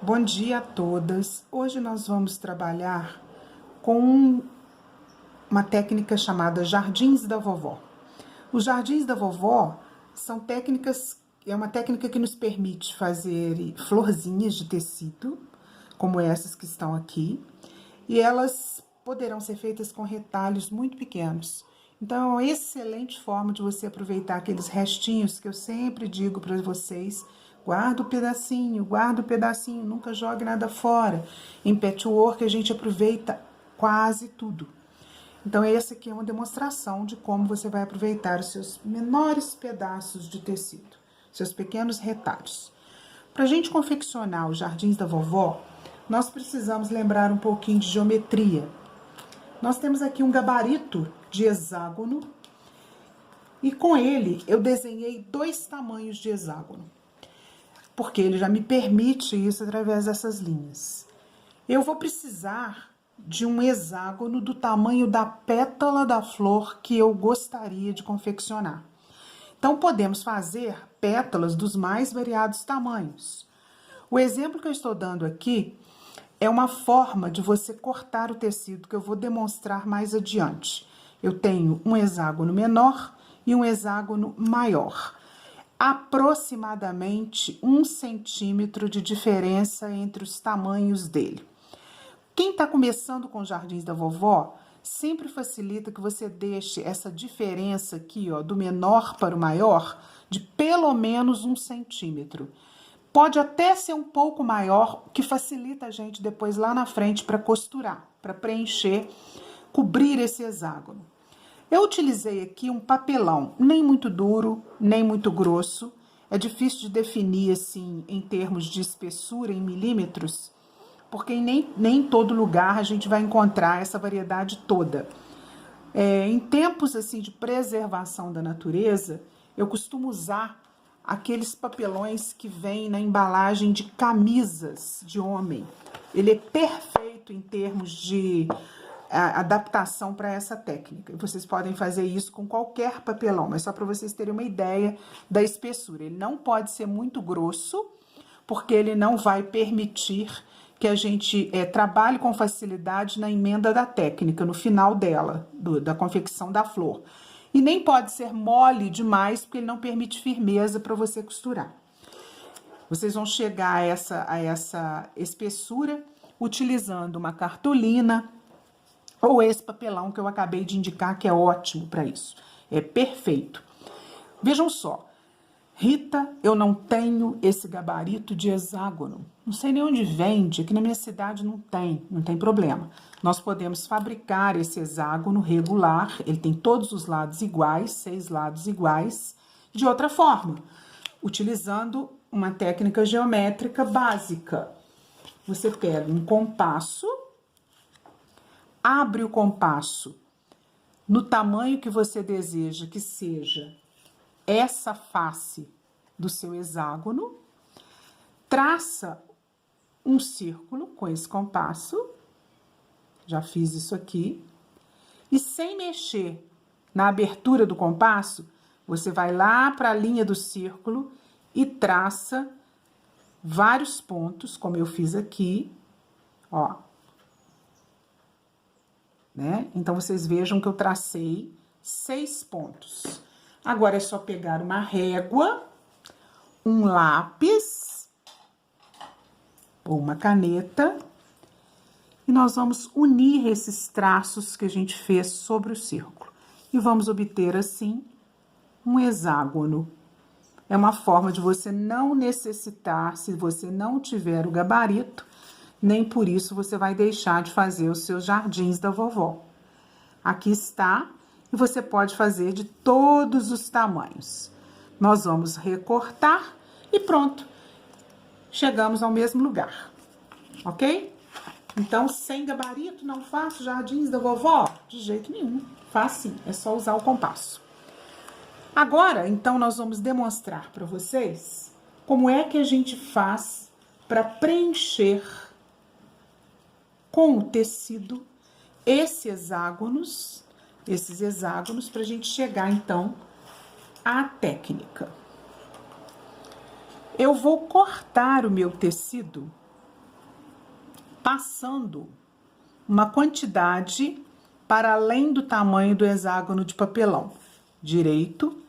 Bom dia a todas. Hoje nós vamos trabalhar com uma técnica chamada Jardins da Vovó. Os Jardins da Vovó são técnicas, é uma técnica que nos permite fazer florzinhas de tecido, como essas que estão aqui, e elas poderão ser feitas com retalhos muito pequenos. Então, é uma excelente forma de você aproveitar aqueles restinhos que eu sempre digo para vocês. Guarda o pedacinho, nunca jogue nada fora. Em patchwork a gente aproveita quase tudo. Então, essa aqui é uma demonstração de como você vai aproveitar os seus menores pedaços de tecido, seus pequenos retalhos. Para a gente confeccionar os Jardins da Vovó, nós precisamos lembrar um pouquinho de geometria. Nós temos aqui um gabarito de hexágono e com ele eu desenhei 2 tamanhos de hexágono, porque ele já me permite isso através dessas linhas. Eu vou precisar de um hexágono do tamanho da pétala da flor que eu gostaria de confeccionar. Então, podemos fazer pétalas dos mais variados tamanhos. O exemplo que eu estou dando aqui é uma forma de você cortar o tecido que eu vou demonstrar mais adiante. Eu tenho um hexágono menor e um hexágono maior. Aproximadamente 1 centímetro de diferença entre os tamanhos dele. Quem está começando com Jardins da Vovó, sempre facilita que você deixe essa diferença aqui, ó, do menor para o maior, de pelo menos 1 centímetro. Pode até ser um pouco maior, que facilita a gente depois lá na frente para costurar, para preencher, cobrir esse hexágono. Eu utilizei aqui um papelão, nem muito duro, nem muito grosso. É difícil de definir assim em termos de espessura, em milímetros, porque nem em todo lugar a gente vai encontrar essa variedade toda. Em tempos assim de preservação da natureza, eu costumo usar aqueles papelões que vêm na embalagem de camisas de homem. Ele é perfeito em termos de adaptação para essa técnica. Vocês podem fazer isso com qualquer papelão, mas só para vocês terem uma ideia da espessura. Ele não pode ser muito grosso, porque ele não vai permitir que a gente trabalhe com facilidade na emenda da técnica, no final dela, da confecção da flor. E nem pode ser mole demais, porque ele não permite firmeza para você costurar. Vocês vão chegar a essa espessura utilizando uma cartolina ou esse papelão que eu acabei de indicar, que é ótimo para isso. É perfeito. Vejam só. Rita, eu não tenho esse gabarito de hexágono. Não sei nem onde vende, aqui na minha cidade não tem problema. Nós podemos fabricar esse hexágono regular, ele tem todos os lados iguais, 6 lados iguais, de outra forma, utilizando uma técnica geométrica básica. Você pega um compasso, abre o compasso no tamanho que você deseja que seja essa face do seu hexágono, traça um círculo com esse compasso, já fiz isso aqui, e sem mexer na abertura do compasso, você vai lá para a linha do círculo e traça vários pontos, como eu fiz aqui, ó. Né? Então, vocês vejam que eu tracei 6 pontos. Agora, é só pegar uma régua, um lápis ou uma caneta e nós vamos unir esses traços que a gente fez sobre o círculo. E vamos obter, assim, um hexágono. É uma forma de você não necessitar, se você não tiver o gabarito, nem por isso você vai deixar de fazer os seus Jardins da Vovó. Aqui está, e você pode fazer de todos os tamanhos. Nós vamos recortar e pronto. Chegamos ao mesmo lugar, ok? Então, sem gabarito, não faço Jardins da Vovó? De jeito nenhum, faz sim, é só usar o compasso. Agora, então, nós vamos demonstrar para vocês como é que a gente faz para preencher com o tecido esses hexágonos, para a gente chegar, então, à técnica. Eu vou cortar o meu tecido passando uma quantidade para além do tamanho do hexágono de papelão. Direito,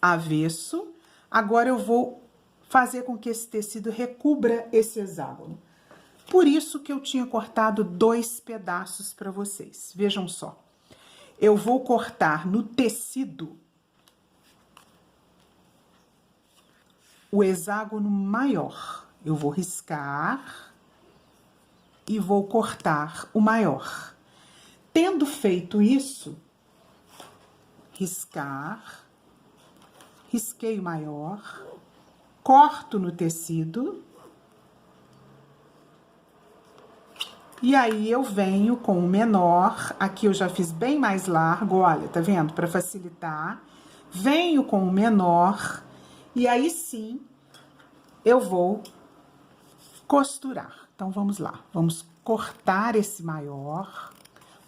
avesso. Agora eu vou fazer com que esse tecido recubra esse hexágono. Por isso que eu tinha cortado 2 pedaços para vocês. Vejam só. Eu vou cortar no tecido o hexágono maior. Eu vou riscar e vou cortar o maior. Tendo feito isso, riscar, risquei o maior, corto no tecido e aí eu venho com o menor. Aqui eu já fiz bem mais largo, olha, tá vendo? Para facilitar. Venho com o menor e aí sim eu vou costurar. Então, vamos lá. Vamos cortar esse maior.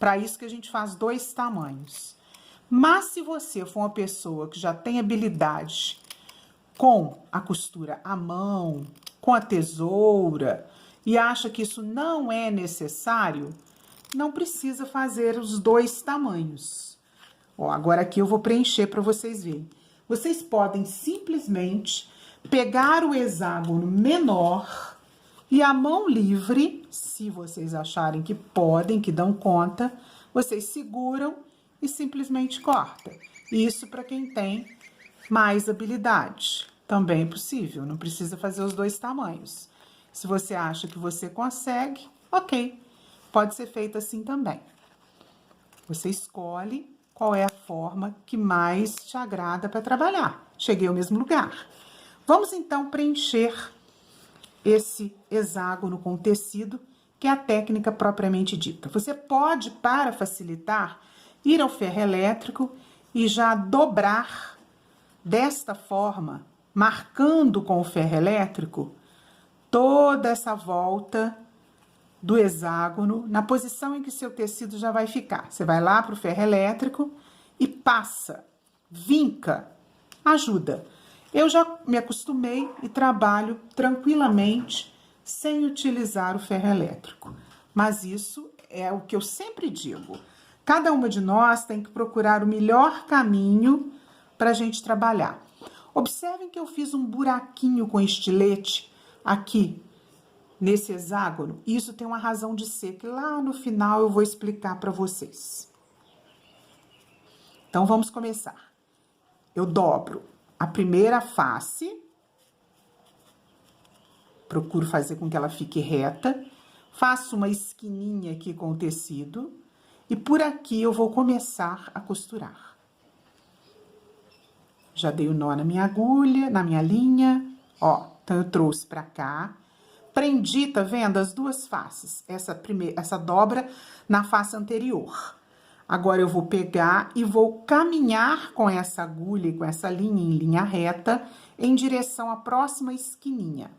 Para isso que a gente faz 2 tamanhos. Mas se você for uma pessoa que já tem habilidade com a costura à mão, com a tesoura, e acha que isso não é necessário, não precisa fazer os 2 tamanhos. Ó, agora aqui eu vou preencher para vocês verem. Vocês podem simplesmente pegar o hexágono menor e a mão livre, se vocês acharem que podem, que dão conta, vocês seguram e simplesmente corta. Isso para quem tem mais habilidade. Também é possível, não precisa fazer os 2 tamanhos. Se você acha que você consegue, ok, pode ser feito assim também. Você escolhe qual é a forma que mais te agrada para trabalhar. Cheguei ao mesmo lugar. Vamos então preencher esse hexágono com tecido, que é a técnica propriamente dita. Você pode, para facilitar, ir ao ferro elétrico e já dobrar desta forma, marcando com o ferro elétrico toda essa volta do hexágono na posição em que seu tecido já vai ficar. Você vai lá para o ferro elétrico e passa, vinca, ajuda. Eu já me acostumei e trabalho tranquilamente sem utilizar o ferro elétrico. Mas isso é o que eu sempre digo. Cada uma de nós tem que procurar o melhor caminho para a gente trabalhar. Observem que eu fiz um buraquinho com estilete aqui nesse hexágono. Isso tem uma razão de ser que lá no final eu vou explicar para vocês. Então vamos começar. Eu dobro a primeira face, procuro fazer com que ela fique reta, faço uma esquininha aqui com o tecido e por aqui eu vou começar a costurar. Já dei o nó na minha agulha, na minha linha, ó, então eu trouxe pra cá, prendi, tá vendo, as 2 faces, essa dobra na face anterior. Agora eu vou pegar e vou caminhar com essa agulha e com essa linha em linha reta em direção à próxima esquininha.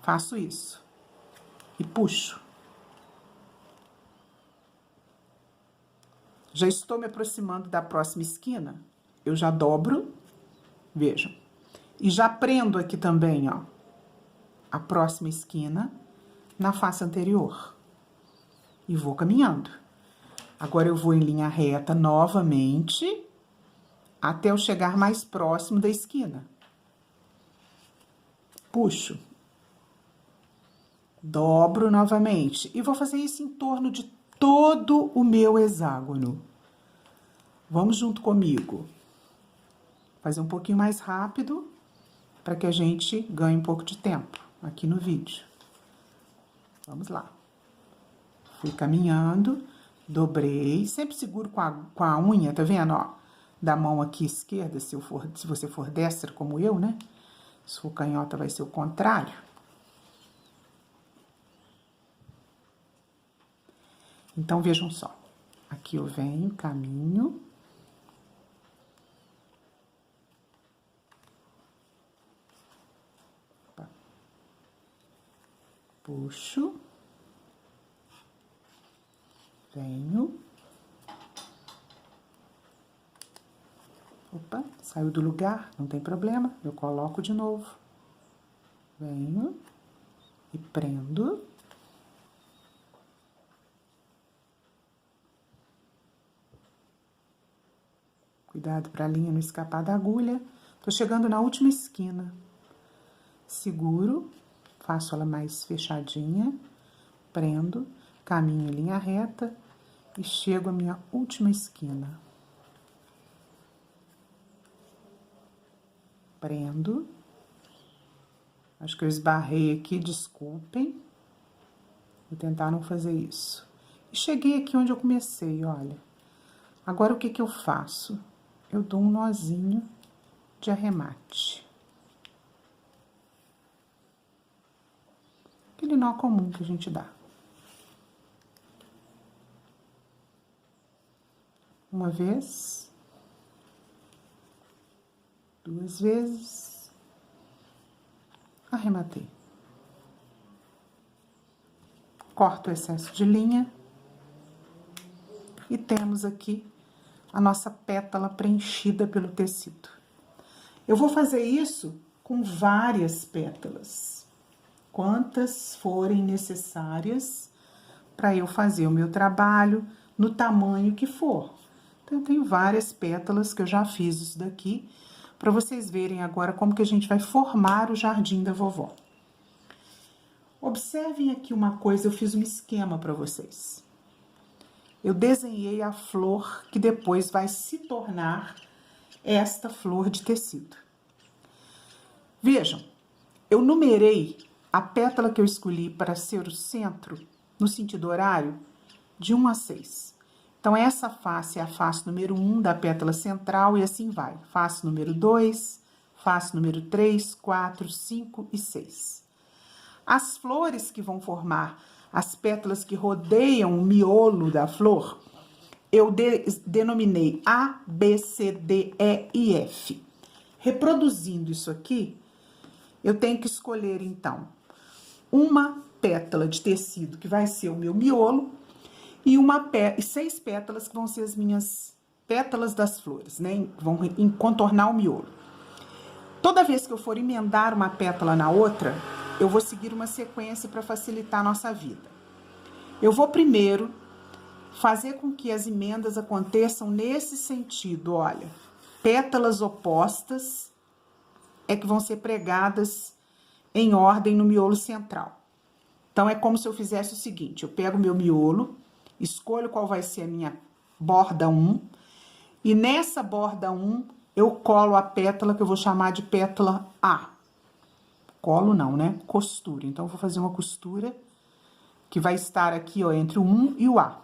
Faço isso e puxo. Já estou me aproximando da próxima esquina, eu já dobro, vejam, e já prendo aqui também, ó, a próxima esquina na face anterior e vou caminhando. Agora eu vou em linha reta novamente, até eu chegar mais próximo da esquina. Puxo. Dobro novamente. E vou fazer isso em torno de todo o meu hexágono. Vamos junto comigo. Fazer um pouquinho mais rápido, para que a gente ganhe um pouco de tempo aqui no vídeo. Vamos lá. Fui caminhando. Dobrei, sempre seguro com a unha, tá vendo, ó? Da mão aqui esquerda, se você for destra como eu, né? Se for canhota, vai ser o contrário. Então, vejam só. Aqui eu venho, caminho. Puxo. Venho. Opa, saiu do lugar, não tem problema, eu coloco de novo. Venho e prendo. Cuidado para a linha não escapar da agulha. Tô chegando na última esquina. Seguro, faço ela mais fechadinha, prendo, caminho em linha reta e chego à minha última esquina. Prendo. Acho que eu esbarrei aqui, desculpem. Vou tentar não fazer isso. E cheguei aqui onde eu comecei, olha. Agora, o que que eu faço? Eu dou um nozinho de arremate. Aquele nó comum que a gente dá. Uma vez. Duas vezes. Arrematei. Corto o excesso de linha. E temos aqui a nossa pétala preenchida pelo tecido. Eu vou fazer isso com várias pétalas, quantas forem necessárias para eu fazer o meu trabalho no tamanho que for. Então, eu tenho várias pétalas que eu já fiz isso daqui, para vocês verem agora como que a gente vai formar o jardim da vovó. Observem aqui uma coisa, eu fiz um esquema para vocês. Eu desenhei a flor que depois vai se tornar esta flor de tecido. Vejam, eu numerei a pétala que eu escolhi para ser o centro, no sentido horário, de 1 a 6. Então, essa face é a face número 1 da pétala central e assim vai. Face número 2, face número 3, 4, 5 e 6. As flores que vão formar as pétalas que rodeiam o miolo da flor, eu denominei A, B, C, D, E e F. Reproduzindo isso aqui, eu tenho que escolher, então, uma pétala de tecido que vai ser o meu miolo e 6 pétalas que vão ser as minhas pétalas das flores, né? Vão contornar o miolo. Toda vez que eu for emendar uma pétala na outra, eu vou seguir uma sequência para facilitar a nossa vida. Eu vou primeiro fazer com que as emendas aconteçam nesse sentido, olha. Pétalas opostas é que vão ser pregadas em ordem no miolo central. Então, é como se eu fizesse o seguinte, eu pego o meu miolo, escolho qual vai ser a minha borda 1, e nessa borda 1, eu colo a pétala que eu vou chamar de pétala A. Colo não, né? Costura. Então, eu vou fazer uma costura que vai estar aqui, ó, entre o 1 e o A.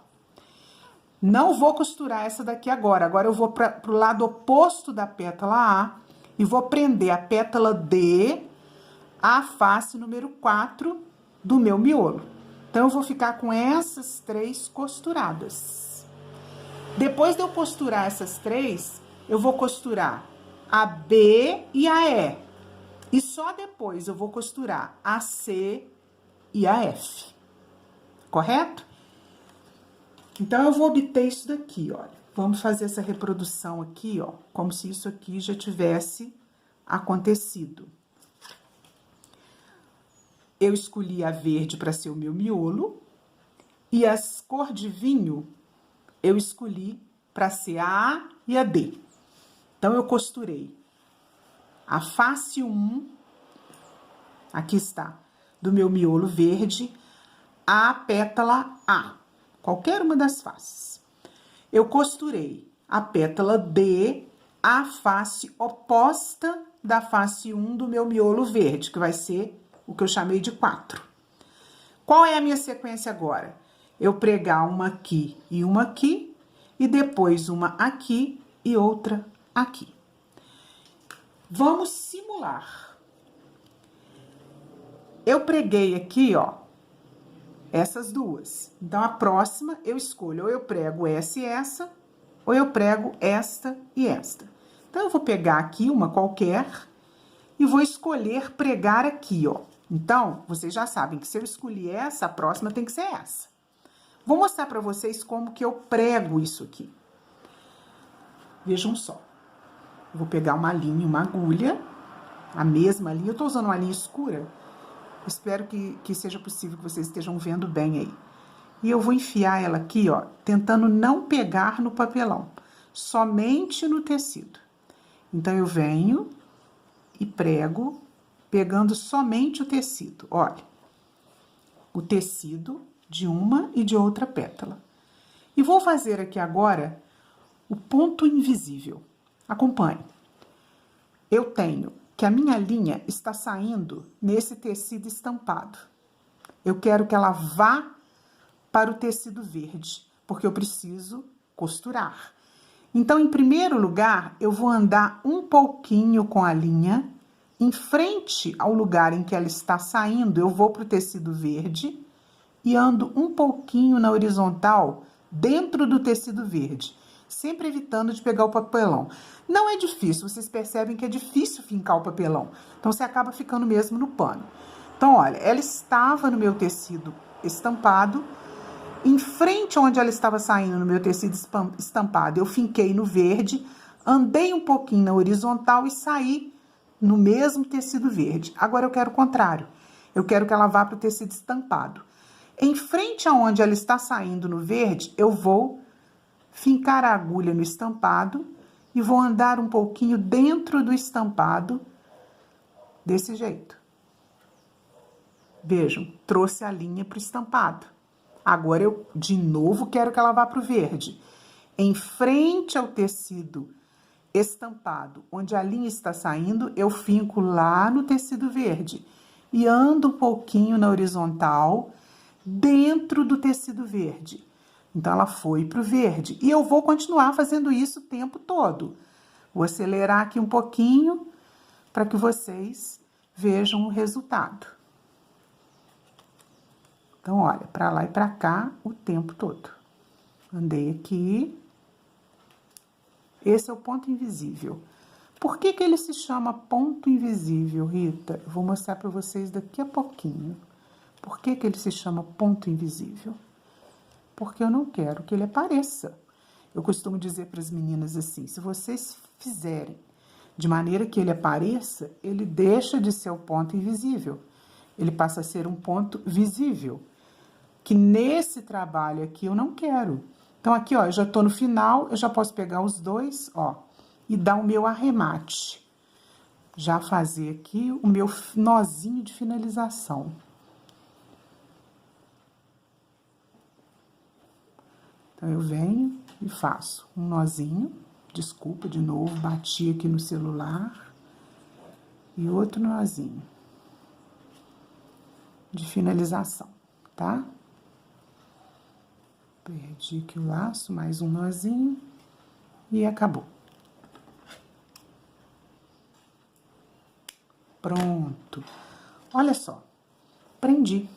Não vou costurar essa daqui agora. Agora, eu vou para o lado oposto da pétala A e vou prender a pétala D à face número 4 do meu miolo. Então, eu vou ficar com essas 3 costuradas. Depois de eu costurar essas 3, eu vou costurar a B e a E. E só depois eu vou costurar a C e a F. Correto? Então, eu vou obter isso daqui, olha. Vamos fazer essa reprodução aqui, ó, como se isso aqui já tivesse acontecido. Eu escolhi a verde para ser o meu miolo e as cor de vinho eu escolhi para ser a A e a D. Então, eu costurei a face 1, aqui está, do meu miolo verde, a pétala A, qualquer uma das faces. Eu costurei a pétala D à face oposta da face 1 do meu miolo verde, que vai ser o que eu chamei de 4. Qual é a minha sequência agora? Eu pregar uma aqui e depois uma aqui e outra aqui. Vamos simular. Eu preguei aqui, ó, essas duas. Então, a próxima eu escolho, ou eu prego essa e essa, ou eu prego esta e esta. Então, eu vou pegar aqui uma qualquer e vou escolher pregar aqui, ó. Então, vocês já sabem que se eu escolher essa, a próxima tem que ser essa. Vou mostrar para vocês como que eu prego isso aqui. Vejam só. Eu vou pegar uma linha, uma agulha, a mesma linha. Eu tô usando uma linha escura. Espero que seja possível que vocês estejam vendo bem aí. E eu vou enfiar ela aqui, ó, tentando não pegar no papelão. somente no tecido. Então, eu venho e prego, pegando somente o tecido. Olha, o tecido de uma e de outra pétala. E vou fazer aqui agora o ponto invisível. Acompanhe. Eu tenho que a minha linha está saindo nesse tecido estampado. Eu quero que ela vá para o tecido verde, porque eu preciso costurar. Então, em primeiro lugar, eu vou andar um pouquinho com a linha, em frente ao lugar em que ela está saindo, eu vou para o tecido verde e ando um pouquinho na horizontal, dentro do tecido verde, sempre evitando de pegar o papelão. Não é difícil, vocês percebem que é difícil fincar o papelão, então você acaba ficando mesmo no pano. Então, olha, ela estava no meu tecido estampado, em frente onde ela estava saindo no meu tecido estampado, eu finquei no verde, andei um pouquinho na horizontal e saí no mesmo tecido verde. Agora eu quero o contrário, eu quero que ela vá para o tecido estampado. Em frente aonde ela está saindo no verde, eu vou fincar a agulha no estampado e vou andar um pouquinho dentro do estampado, desse jeito. Vejam, trouxe a linha para o estampado. Agora, eu, de novo, quero que ela vá para o verde. Em frente ao tecido estampado, onde a linha está saindo, eu finco lá no tecido verde. E ando um pouquinho na horizontal, dentro do tecido verde. Então, ela foi para o verde. E eu vou continuar fazendo isso o tempo todo. Vou acelerar aqui um pouquinho, para que vocês vejam o resultado. Então, olha, para lá e para cá o tempo todo. Andei aqui. Esse é o ponto invisível. Por que que ele se chama ponto invisível, Rita? Eu vou mostrar para vocês daqui a pouquinho. Por que que ele se chama ponto invisível? Porque eu não quero que ele apareça. Eu costumo dizer para as meninas assim, se vocês fizerem de maneira que ele apareça, ele deixa de ser o ponto invisível. Ele passa a ser um ponto visível. Que nesse trabalho aqui eu não quero. Então, aqui, ó, eu já tô no final, eu já posso pegar os dois, ó, e dar o meu arremate. Já fazer aqui o meu nozinho de finalização. Então, eu venho e faço um nozinho. Desculpa, de novo, bati aqui no celular. E outro nozinho de finalização, tá? Perdi aqui o laço, mais um nozinho e acabou. Pronto. Olha só, prendi.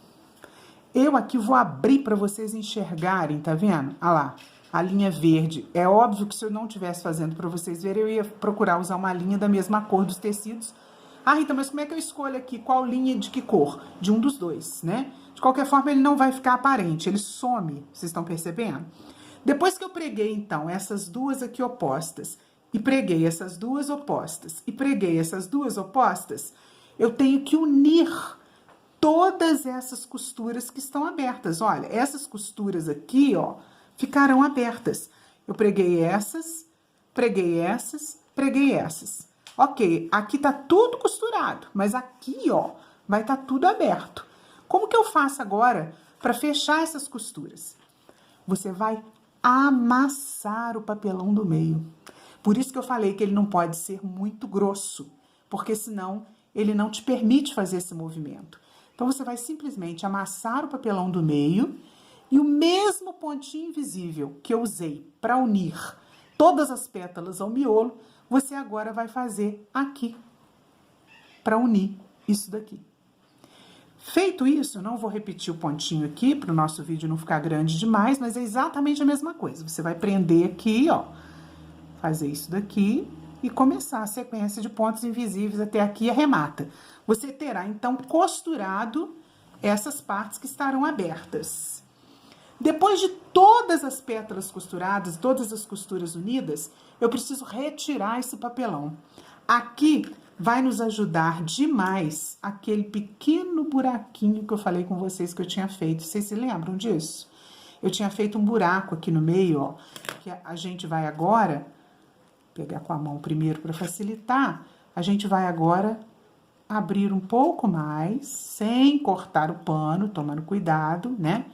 Eu aqui vou abrir para vocês enxergarem, tá vendo? Olha lá, a linha verde. É óbvio que se eu não estivesse fazendo para vocês verem, eu ia procurar usar uma linha da mesma cor dos tecidos. Ah, Rita, mas como é que eu escolho aqui qual linha de que cor? De um dos dois, né? De qualquer forma, ele não vai ficar aparente, ele some, vocês estão percebendo? Depois que eu preguei, então, essas duas aqui opostas, e preguei essas duas opostas, e preguei essas duas opostas, eu tenho que unir todas essas costuras que estão abertas. Olha, essas costuras aqui, ó, ficarão abertas. Eu preguei essas, preguei essas, preguei essas. Ok, aqui tá tudo costurado, mas aqui, ó, vai tá tudo aberto. Como que eu faço agora para fechar essas costuras? Você vai amassar o papelão do meio. Por isso que eu falei que ele não pode ser muito grosso, porque senão ele não te permite fazer esse movimento. Então, você vai simplesmente amassar o papelão do meio e o mesmo pontinho invisível que eu usei para unir todas as pétalas ao miolo, você agora vai fazer aqui, para unir isso daqui. Feito isso, não vou repetir o pontinho aqui, para o nosso vídeo não ficar grande demais, mas é exatamente a mesma coisa. Você vai prender aqui, ó, fazer isso daqui e começar a sequência de pontos invisíveis até aqui e arremata. Você terá, então, costurado essas partes que estarão abertas. Depois de todas as pétalas costuradas, todas as costuras unidas, eu preciso retirar esse papelão. Aqui vai nos ajudar demais aquele pequeno buraquinho que eu falei com vocês que eu tinha feito. Vocês se lembram disso? eu tinha feito um buraco aqui no meio, ó, que a gente vai agora, pegar com a mão primeiro para facilitar, a gente vai agora abrir um pouco mais, sem cortar o pano, tomando cuidado, né?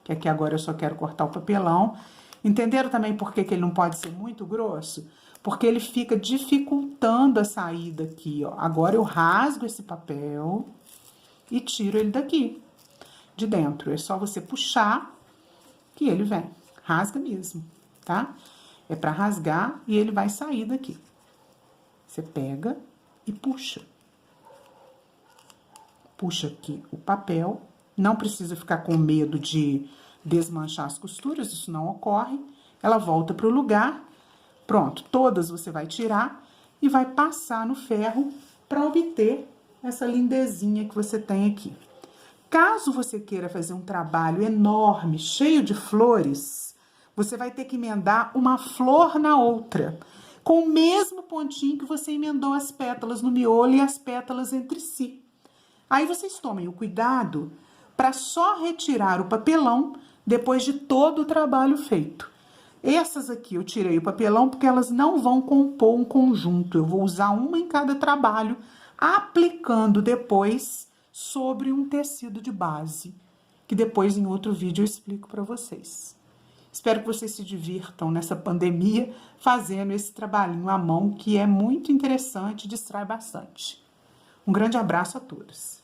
Que aqui agora eu só quero cortar o papelão. Entenderam também por que ele não pode ser muito grosso? Porque ele fica dificultando a saída aqui, ó. Agora eu rasgo esse papel e tiro ele daqui, de dentro. É só você puxar que ele vem. Rasga mesmo, tá? É pra rasgar e ele vai sair daqui. Você pega e puxa. Puxa aqui o papel. Não precisa ficar com medo de desmanchar as costuras, isso não ocorre. Ela volta pro lugar. Pronto, todas você vai tirar e vai passar no ferro para obter essa lindezinha que você tem aqui. Caso você queira fazer um trabalho enorme, cheio de flores, você vai ter que emendar uma flor na outra, com o mesmo pontinho que você emendou as pétalas no miolo e as pétalas entre si. Aí vocês tomem o cuidado para só retirar o papelão depois de todo o trabalho feito. Essas aqui eu tirei o papelão porque elas não vão compor um conjunto. Eu vou usar uma em cada trabalho, aplicando depois sobre um tecido de base, que depois em outro vídeo eu explico para vocês. Espero que vocês se divirtam nessa pandemia fazendo esse trabalhinho à mão, que é muito interessante e distrai bastante. Um grande abraço a todos.